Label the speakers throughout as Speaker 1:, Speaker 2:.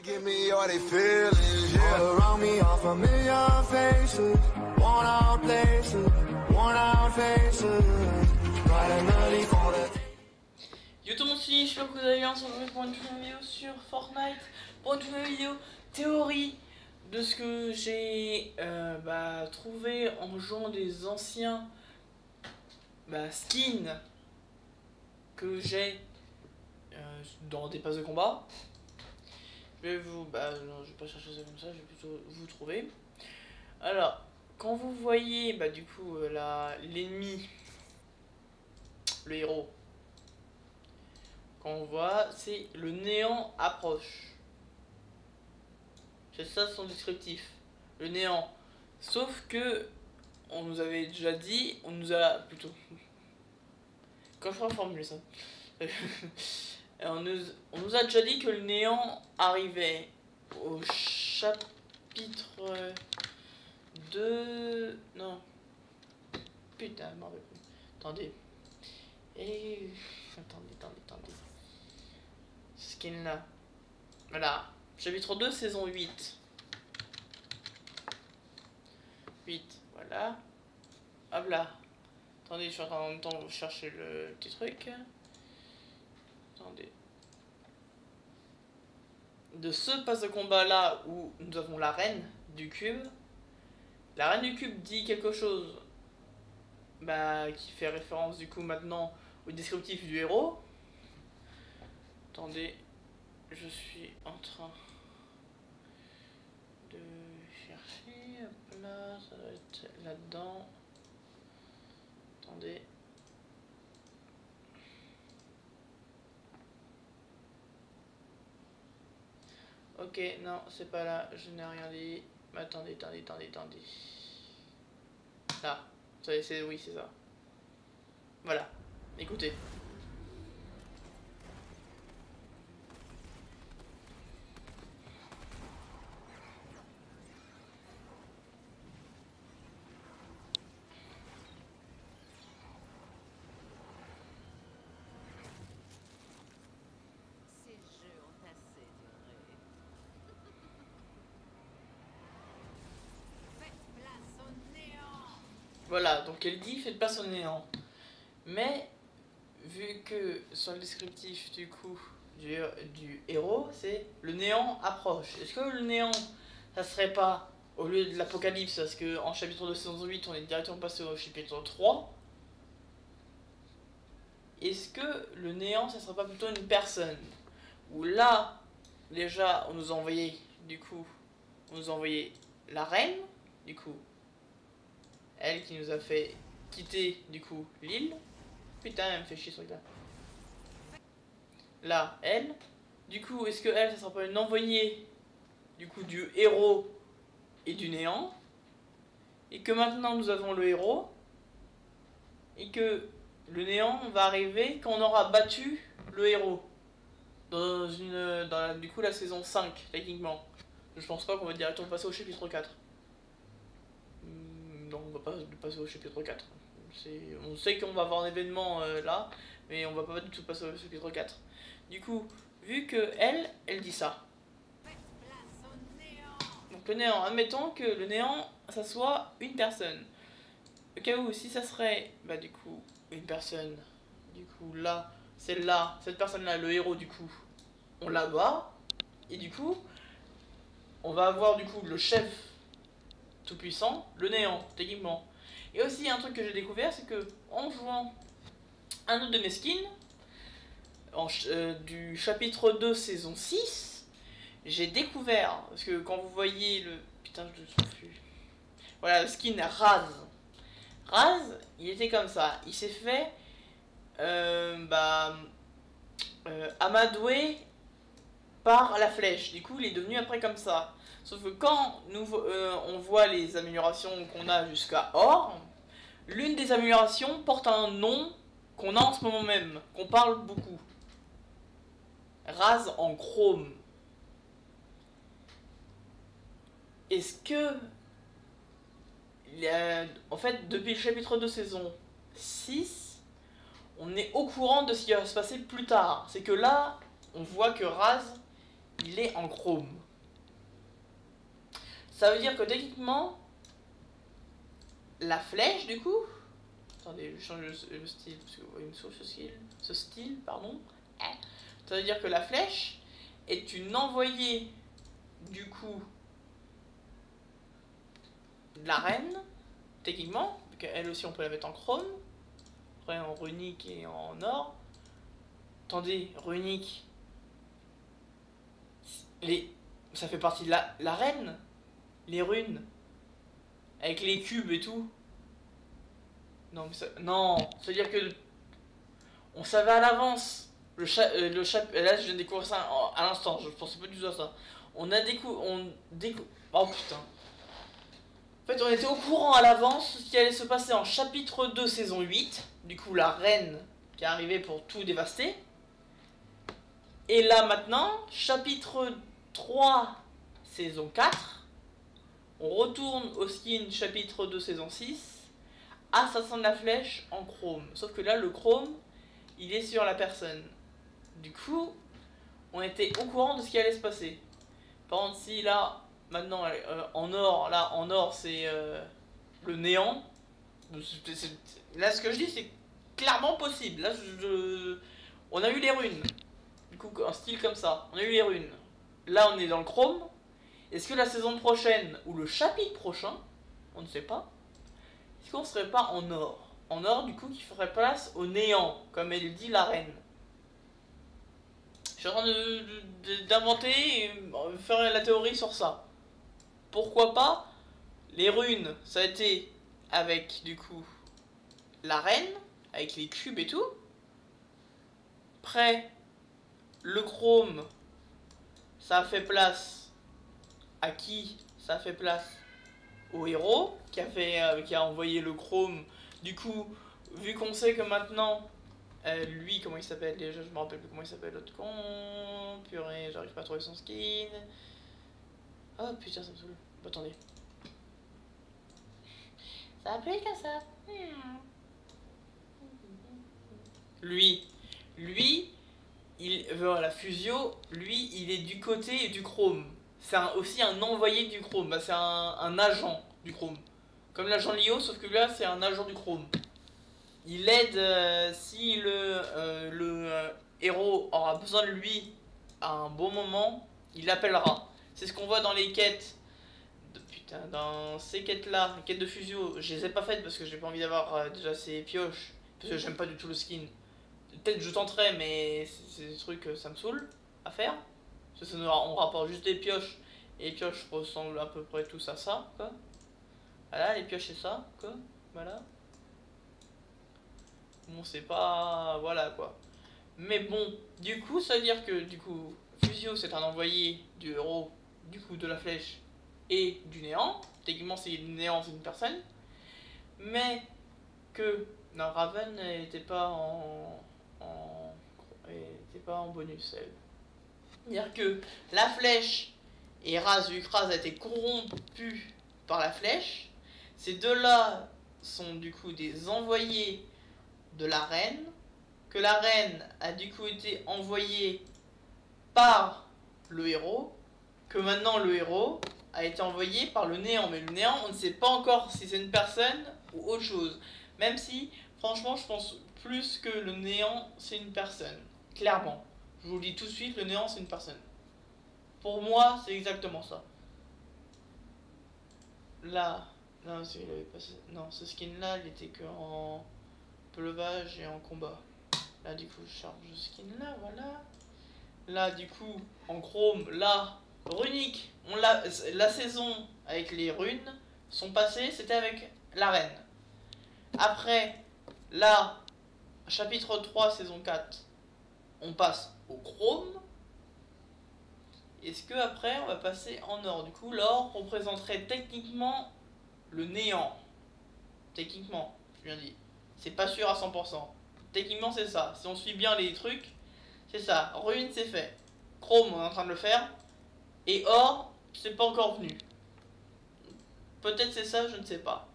Speaker 1: Give me all they feelings, yeah. All around me are familiar faces, worn out places, worn out faces. Bright and early for the
Speaker 2: Yo tout le monde, j'espère que vous allez bien. On se retrouve pour une nouvelle vidéo sur Fortnite, pour une nouvelle vidéo théorie de ce que j'ai trouvé en jouant des anciens skins que j'ai dans des passes de combat. Je vais vous, non, je vais pas chercher ça comme ça, je vais plutôt vous trouver. Alors, quand vous voyez du coup l'ennemi, le héros, quand on voit, c'est le néant approche. C'est ça son descriptif, le néant. Sauf que on nous avait déjà dit, on nous a plutôt. Quand je reformule ça. on nous a déjà dit que le néant arrivait au chapitre 2. Non. Putain, m'en rappelle plus. Attendez. Et. Attendez. Skin là. Voilà. Chapitre 2, saison 8. 8, voilà. Hop là. Attendez, je suis en même temps de chercher le petit truc. Attendez. De ce passe de combat là où nous avons la reine du cube. La reine du cube dit quelque chose qui fait référence du coup maintenant au descriptif du héros. Attendez, je suis en train de chercher. Hop là, ça doit être là-dedans. Attendez. Ok, non, c'est pas là, je n'ai rien dit. Mais attendez. Là, oui, c'est ça. Voilà, écoutez. Voilà, donc elle dit faites place au néant. Mais vu que sur le descriptif du coup du héros, c'est le néant approche. Est-ce que le néant, ça serait pas au lieu de l'apocalypse, parce que en chapitre 2 saison 8 on est directement passé au chapitre 3. Est-ce que le néant, ça serait pas plutôt une personne? Où là, déjà, on nous a envoyé, la reine, du coup. Elle qui nous a fait quitter, du coup, l'île. Putain, elle me fait chier ce truc là. Là, elle. Du coup, est-ce que elle, ça sera pas une envoyée, du coup, du héros et du néant? Et que maintenant, nous avons le héros. Et que le néant va arriver quand on aura battu le héros. Dans du coup, la saison 5, techniquement. Je pense pas qu'on va directement passer au chapitre 4. Non, on va pas passer au chapitre 4. On sait qu'on va avoir un événement là, mais on va pas du tout passer au chapitre 4. Du coup, vu que elle dit ça. Donc le néant, admettons que le néant, ça soit une personne. Au cas où, si ça serait, du coup, une personne, du coup, là, celle-là, cette personne-là, le héros, du coup, on la bat, et du coup, on va avoir, du coup, le chef tout-puissant, le néant, techniquement. Et aussi, un truc que j'ai découvert, c'est que, en jouant un autre de mes skins, du chapitre 2, saison 6, j'ai découvert, parce que quand vous voyez le... Putain, je ne sais plus. Voilà, le skin Raz. Raz, il était comme ça. Il s'est fait amadoué par la flèche. Du coup, il est devenu après comme ça. Sauf que quand on voit les améliorations qu'on a jusqu'à or, l'une des améliorations porte un nom qu'on a en ce moment même, qu'on parle beaucoup. Raz en chrome. Est-ce que... en fait, depuis le chapitre 2 saison 6, on est au courant de ce qui va se passer plus tard. C'est que là, on voit que Raz, il est en chrome. Ça veut dire que techniquement, la flèche du coup... Attendez, je change le style, parce que vous voyez, ce style, pardon. Ça veut dire que la flèche est une envoyée du coup de la reine, techniquement, elle aussi on peut la mettre en chrome, après en runique et en or. Attendez, runique, ça fait partie de la reine, les runes, avec les cubes et tout. Non, mais ça, non, c'est-à-dire que on savait à l'avance. Là, je viens de découvrir ça à l'instant, je pensais pas du tout à ça. Oh putain. En fait, on était au courant à l'avance ce qui allait se passer en chapitre 2, saison 8. Du coup, la reine qui est arrivée pour tout dévaster. Et là, maintenant, chapitre 3, saison 4. On retourne au skin chapitre 2, saison 6. Assassin de la flèche en chrome. Sauf que là, le chrome, il est sur la personne. Du coup, on était au courant de ce qui allait se passer. Par contre, si là, maintenant, en or, c'est le néant. Là, ce que je dis, c'est clairement possible. Là, on a eu les runes. Du coup, un style comme ça. On a eu les runes. Là, on est dans le chrome. Est-ce que la saison prochaine, ou le chapitre prochain, on ne sait pas, est-ce qu'on serait pas en or? En or, du coup, qui ferait place au néant, comme elle dit la reine. Je suis en train d'inventer et faire la théorie sur ça. Pourquoi pas les runes, ça a été avec, du coup, la reine, avec les cubes et tout. Après, le chrome, ça a fait place à qui? Ça a fait place au héros, qui a envoyé le chrome. Du coup, vu qu'on sait que maintenant... lui, comment il s'appelle déjà? Je me rappelle plus comment il s'appelle, l'autre con. Purée, j'arrive pas à trouver son skin. Oh putain, ça me saoule. Bon, attendez. Ça appelle comme ça. Lui, la Fusio, lui, il est du côté du chrome. C'est aussi un envoyé du chrome. Bah, c'est un agent du chrome. Comme l'agent Lio, sauf que là, c'est un agent du chrome. Il aide si le héros aura besoin de lui à un bon moment, il l'appellera. C'est ce qu'on voit dans les quêtes. Putain, dans ces quêtes-là, les quêtes de Fusio, je les ai pas faites parce que j'ai pas envie d'avoir déjà ces pioches. Parce que j'aime pas du tout le skin. Peut-être je tenterai, mais c'est des trucs que ça me saoule à faire. Parce que on rapporte juste des pioches. Et les pioches ressemblent à peu près tous à ça, quoi. Voilà, les pioches c'est ça, quoi. Voilà. Bon, c'est pas... Voilà, quoi. Mais bon, du coup, ça veut dire que, du coup, Fusio, c'est un envoyé du héros, du coup, de la flèche et du néant. Techniquement, c'est le néant, c'est une personne. Mais que... Non, Raven n'était pas était pas en bonus, elle. C'est-à-dire que la flèche et Raz, vu que Raz a été corrompu par la flèche, ces deux-là sont du coup des envoyés de la reine, que la reine a du coup été envoyée par le héros, que maintenant le héros a été envoyé par le néant. Mais le néant, on ne sait pas encore si c'est une personne ou autre chose. Même si, franchement, je pense plus que le néant, c'est une personne. Clairement. Je vous le dis tout de suite, le néant, c'est une personne. Pour moi, c'est exactement ça. Là, non, non, ce skin-là, il était que en pleuvage et en combat. Là, du coup, je charge le skin là, voilà. Là, du coup, en chrome, là, runique. La saison avec les runes sont passées, c'était avec la reine. Après, là, chapitre 3, saison 4, on passe au chrome. Est-ce que après on va passer en or? Du coup, l'or représenterait techniquement le néant. Techniquement, je viens de dire. C'est pas sûr à 100%. Techniquement, c'est ça. Si on suit bien les trucs, c'est ça. Rune, c'est fait. Chrome, on est en train de le faire. Et or, c'est pas encore venu. Peut-être c'est ça, je ne sais pas.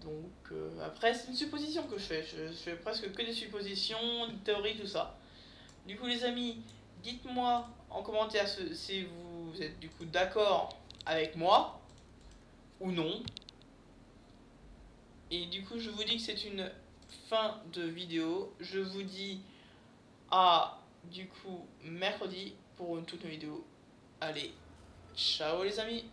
Speaker 2: Donc, après, c'est une supposition que je fais. Je fais presque que des suppositions, des théories, tout ça. Du coup, les amis, dites-moi en commentaire si vous êtes du coup d'accord avec moi ou non. Et du coup, je vous dis que c'est une fin de vidéo. Je vous dis à du coup mercredi pour une toute nouvelle vidéo. Allez, ciao les amis!